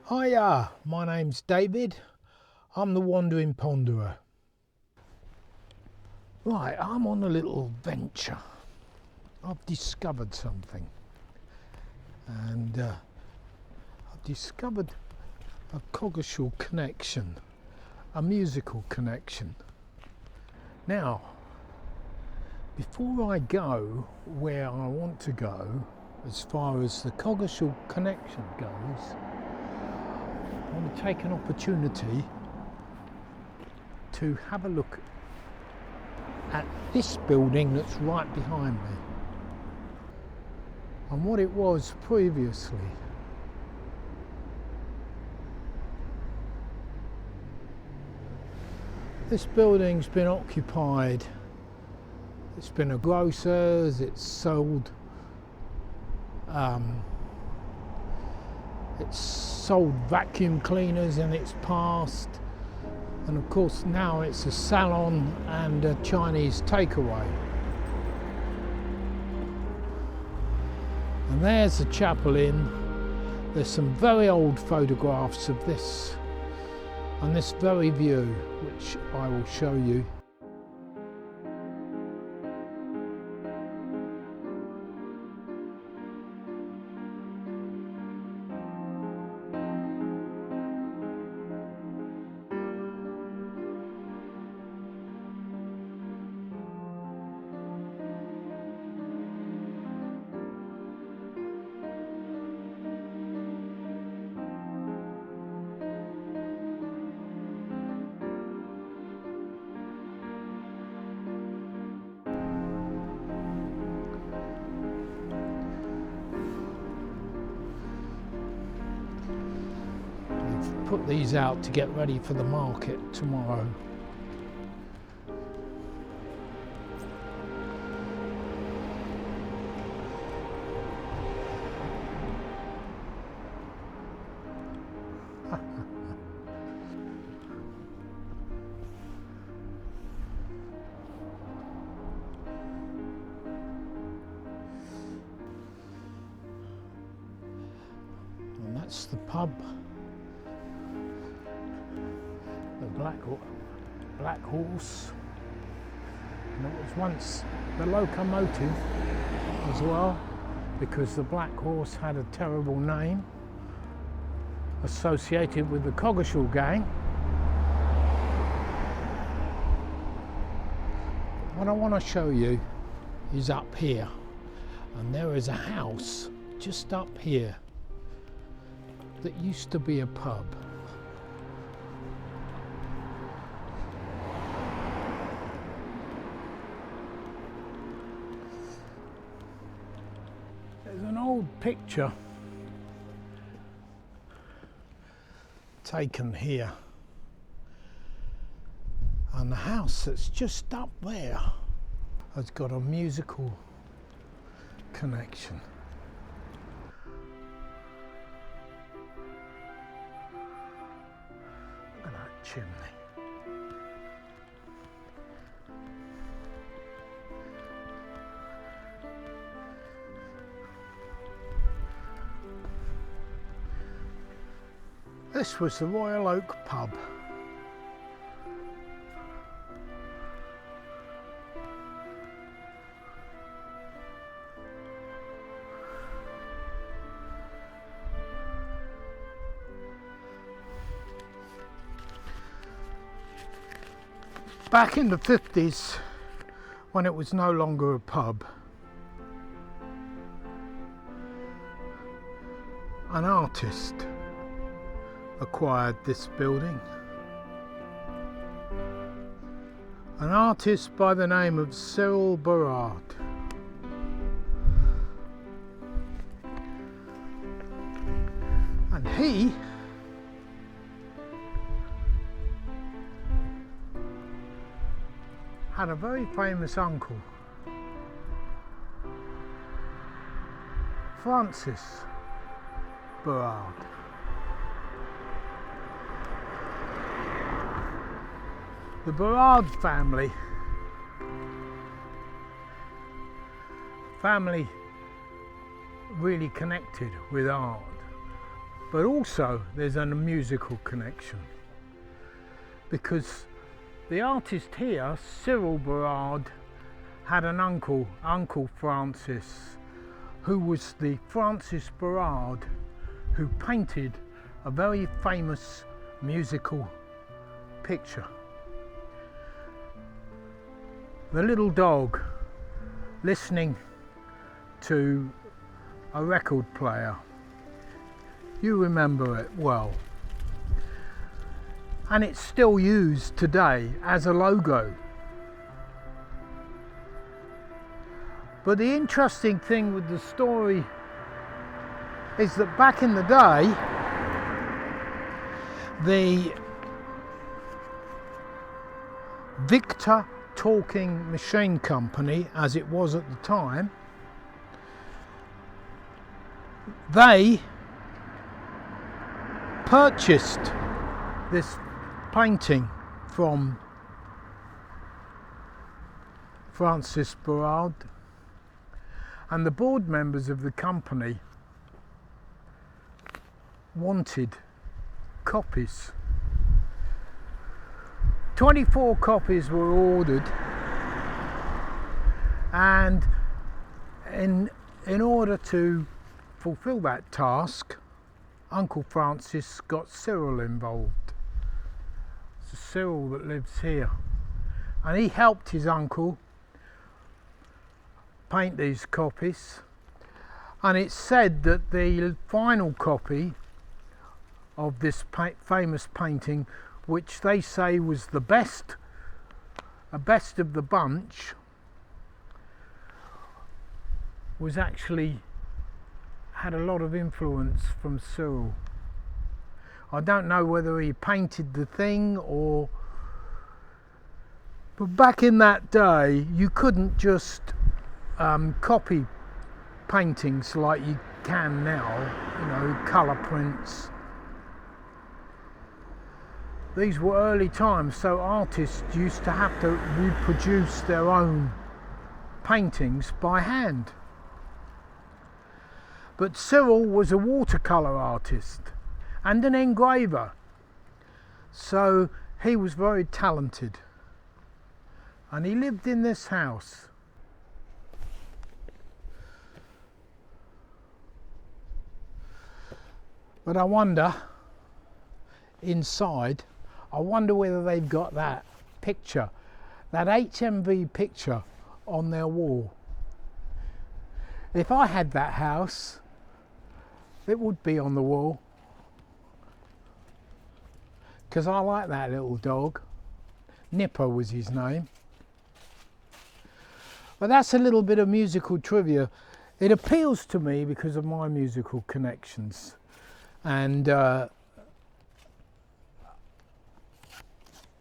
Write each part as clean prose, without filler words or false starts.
Hiya, my name's David. I'm the Wandering Ponderer. Right, I'm on a little venture. I've discovered something. And I've discovered a Coggeshall connection, a musical connection. Now, before I go where I want to go, as far as the Coggeshall connection goes, I want to take an opportunity to have a look at this building that's right behind me and what it was previously. This building's been occupied. It's been a grocer's, it's sold vacuum cleaners in its past, and of course now it's a salon and a Chinese takeaway. And there's the chapel inn. There's some very old photographs of this and this very view, which I will show you. Put these out to get ready for the market tomorrow. And that's the pub. Black Horse, and it was once the locomotive as well, because the Black Horse had a terrible name associated with the Coggeshall gang. What I want to show you is up here, and there is a house just up here that used to be a pub. There's an old picture taken here, and the house that's just up there has got a musical connection. Look at that chimney. This was the Royal Oak pub. Back in the 50s, when it was no longer a pub, an artist acquired this building. An artist by the name of Cyril Berard. And he had a very famous uncle, Francis Berard. The Berard family really connected with art But also there's a musical connection, because the artist here, Cyril Berard, had an uncle, Uncle Francis, who was the Francis Berard who painted a very famous musical picture. The little dog listening to a record player. You remember it well. And it's still used today as a logo. But the interesting thing with the story is that back in the day, the Victor Talking Machine Company, as it was at the time, they purchased this painting from Francis Berard, and the board members of the company wanted copies. 24 copies were ordered, and in order to fulfill that task, Uncle Francis got Cyril involved. It's Cyril that lives here, and he helped his uncle paint these copies, and it's said that the final copy of this famous painting, which they say was the best of the bunch, was actually had a lot of influence from Cyril. I don't know whether he painted the thing or, but back in that day you couldn't just copy paintings like you can now, you know, colour prints. These were early times, so artists used to have to reproduce their own paintings by hand. But Cyril was a watercolour artist and an engraver, so he was very talented, and he lived in this house. But I wonder, inside, I wonder whether they've got that picture, that HMV picture on their wall. If I had that house, it would be on the wall, because I like that little dog. Nipper was his name. But that's a little bit of musical trivia. It appeals to me because of my musical connections, and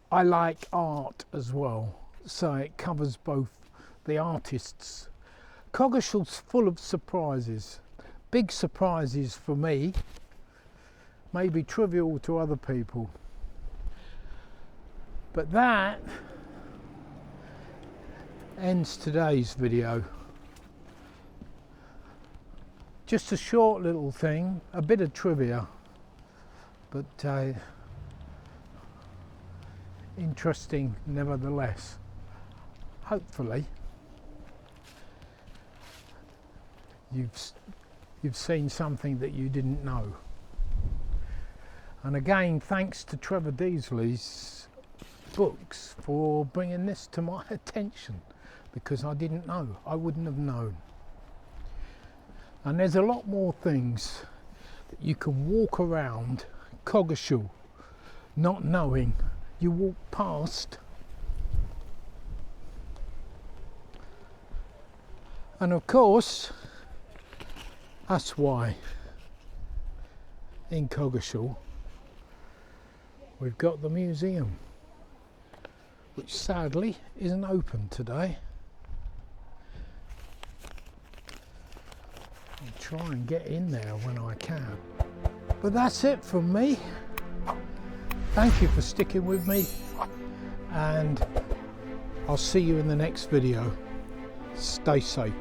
I like art as well, so it covers both the artists. Coggeshall's full of surprises, big surprises for me, maybe trivial to other people. But that ends today's video. Just a short little thing, a bit of trivia, but interesting nevertheless. Hopefully you've seen something that you didn't know. And again, thanks to Trevor Disley's books for bringing this to my attention, because I didn't know, I wouldn't have known. And there's a lot more things that you can walk around Coggeshall not knowing. You walk past, and of course that's why in Coggeshall we've got the museum, which sadly isn't open today. I'll try and get in there when I can. But that's it from me. Thank you for sticking with me, and I'll see you in the next video. Stay safe.